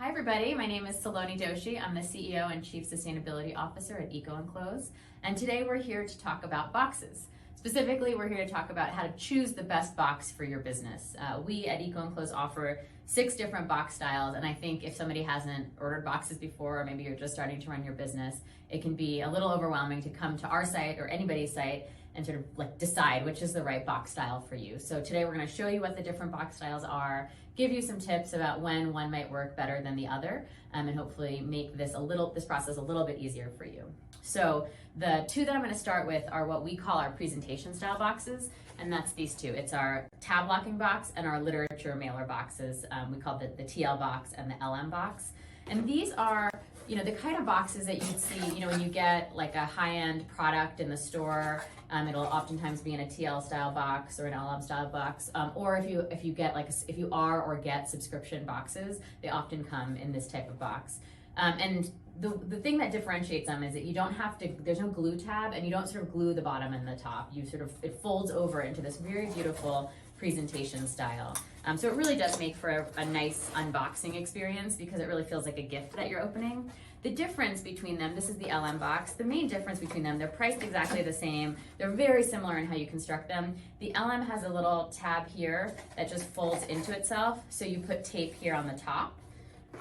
Hi everybody, my name is Saloni Doshi. I'm the CEO and Chief Sustainability Officer at EcoEnclose, and today we're here to talk about boxes. Specifically, we're here to talk about how to choose the best box for your business. We at EcoEnclose offer 6 different box styles, and I think if somebody hasn't ordered boxes before, or maybe you're just starting to run your business, it can be a little overwhelming to come to our site or anybody's site and sort of decide which is the right box style for you. So today we're going to show you what the different box styles are, give you some tips about when one might work better than the other, and hopefully make this process a little bit easier for you. So the 2 that I'm going to start with are what we call our presentation style boxes, and that's these 2. It's our tab locking box and our literature mailer boxes. We call it the TL box and the LM box. And these are, the kind of boxes that you'd see, when you get like a high-end product in the store. It'll oftentimes be in a TL style box or an LM style box, or if you get subscription boxes, they often come in this type of box. And the thing that differentiates them is that you don't have to, there's no glue tab, and you don't sort of glue the bottom and the top. It folds over into this very beautiful presentation style. So it really does make for a nice unboxing experience because it really feels like a gift that you're opening. The difference between them, this is the LM box, the main difference between them, they're priced exactly the same. They're very similar in how you construct them. The LM has a little tab here that just folds into itself, so you put tape here on the top.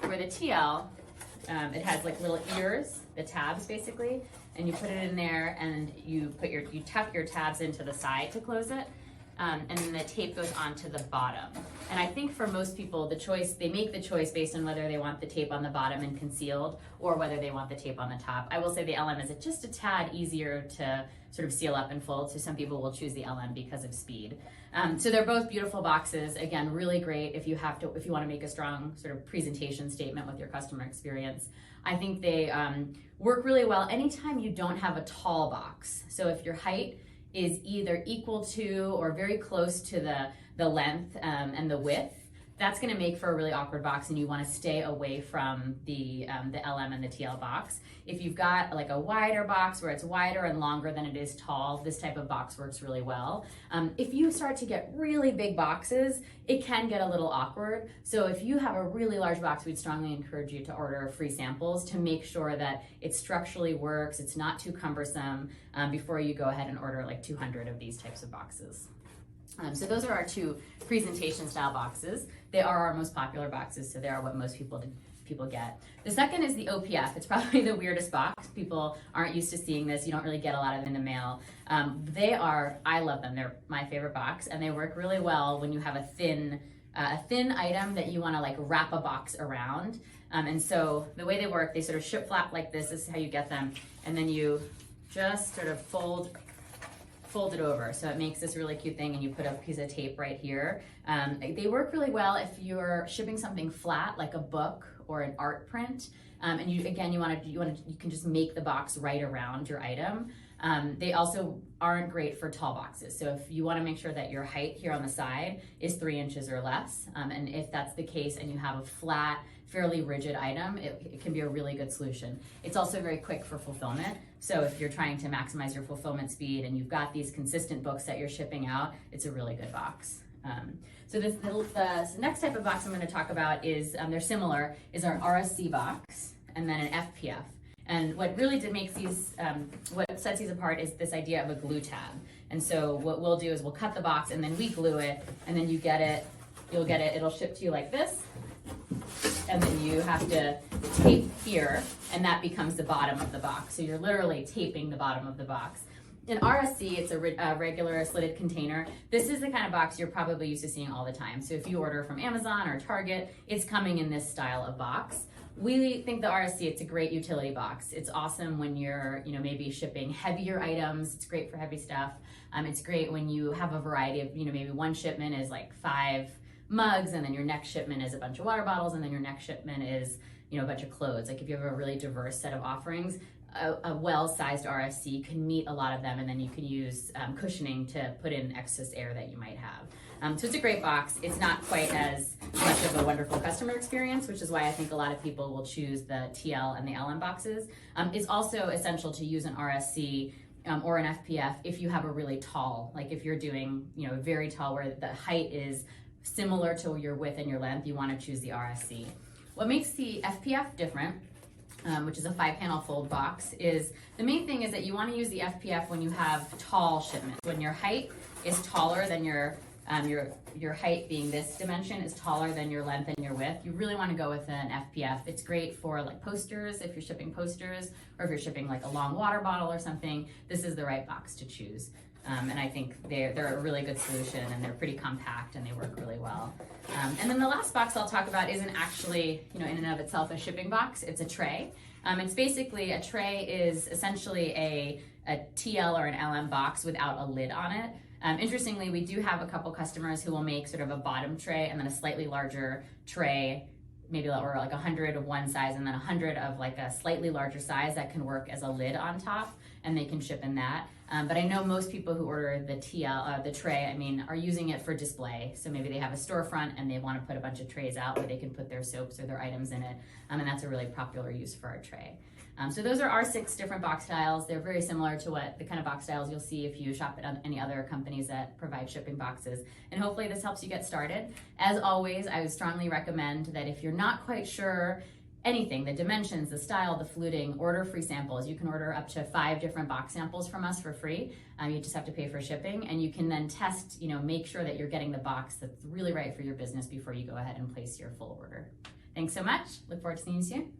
Where the TL, it has like little ears, the tabs basically, and you put it in there and you tuck your tabs into the side to close it. And then the tape goes onto the bottom. And I think for most people, they make the choice based on whether they want the tape on the bottom and concealed or whether they want the tape on the top. I will say the LM is just a tad easier to sort of seal up and fold, so some people will choose the LM because of speed. So they're both beautiful boxes. Again, really great if you want to make a strong sort of presentation statement with your customer experience. I think they work really well anytime you don't have a tall box. So if your height is either equal to or very close to the length and the width, that's going to make for a really awkward box, and you want to stay away from the LM and the TL box. If you've got like a wider box where it's wider and longer than it is tall, this type of box works really well. If you start to get really big boxes, it can get a little awkward. So if you have a really large box, we'd strongly encourage you to order free samples to make sure that it structurally works, it's not too cumbersome, before you go ahead and order like 200 of these types of boxes. So those are our 2 presentation style boxes. They are our most popular boxes, so they are what most people get. The second is the OPF. It's probably the weirdest box. People aren't used to seeing this. You don't really get a lot of them in the mail. I love them. They're my favorite box, and they work really well when you have a thin item that you want to like wrap a box around. And so the way they work, they sort of ship flat like this. This is how you get them, and then you just sort of fold it over, so it makes this really cute thing, and you put a piece of tape right here. They work really well if you're shipping something flat like a book or an art print, and you can just make the box right around your item. They also aren't great for tall boxes, so if you want to make sure that your height here on the side is 3 inches or less, and if that's the case and you have a flat, fairly rigid item, it can be a really good solution. It's also very quick for fulfillment, so if you're trying to maximize your fulfillment speed and you've got these consistent books that you're shipping out, it's a really good box. So the next type of box I'm going to talk about is, they're similar, is our RSC box and then an FPF. And what really makes these, what sets these apart is this idea of a glue tab. And so what we'll do is we'll cut the box and then we glue it, and then you'll get it, it'll ship to you like this. And then you have to tape here, and that becomes the bottom of the box. So you're literally taping the bottom of the box. In RSC, it's a regular slitted container. This is the kind of box you're probably used to seeing all the time. So if you order from Amazon or Target, it's coming in this style of box. We think the RSC, it's a great utility box. It's awesome when you're, maybe shipping heavier items. It's great for heavy stuff. It's great when you have a variety of, maybe one shipment is like 5 mugs, and then your next shipment is a bunch of water bottles, and then your next shipment is, a bunch of clothes. Like if you have a really diverse set of offerings, a well-sized RSC can meet a lot of them, and then you can use cushioning to put in excess air that you might have. So it's a great box. It's not quite as much of a wonderful customer experience, which is why I think a lot of people will choose the TL and the LM boxes. It's also essential to use an RSC or an FPF if you have a really tall, like if you're doing, very tall where the height is similar to your width and your length, you want to choose the RSC. what makes the FPF different, which is a 5-panel fold box, is the main thing is that you want to use the FPF when you have tall shipments. When your height is taller than your height being this dimension is taller than your length and your width, you really want to go with an FPF. It's great for like posters, if you're shipping posters, or if you're shipping like a long water bottle or something, this is the right box to choose. And I think they're a really good solution, and they're pretty compact and they work really well. And then the last box I'll talk about isn't actually, in and of itself a shipping box, it's a tray. It's basically, a tray is essentially a TL or an LM box without a lid on it. Interestingly, we do have a couple customers who will make sort of a bottom tray and then a slightly larger tray, maybe or like 100 of one size and then 100 of like a slightly larger size that can work as a lid on top, and they can ship in that. But I know most people who order the the tray, are using it for display. So maybe they have a storefront and they want to put a bunch of trays out where they can put their soaps or their items in it. And that's a really popular use for our tray. So those are our 6 different box styles. They're very similar to the kind of box styles you'll see if you shop at any other companies that provide shipping boxes. And hopefully this helps you get started. As always, I would strongly recommend that if you're not quite sure anything, the dimensions, the style, the fluting, order free samples. You can order up to 5 different box samples from us for free. You just have to pay for shipping, and you can then test, make sure that you're getting the box that's really right for your business before you go ahead and place your full order. Thanks so much. Look forward to seeing you soon.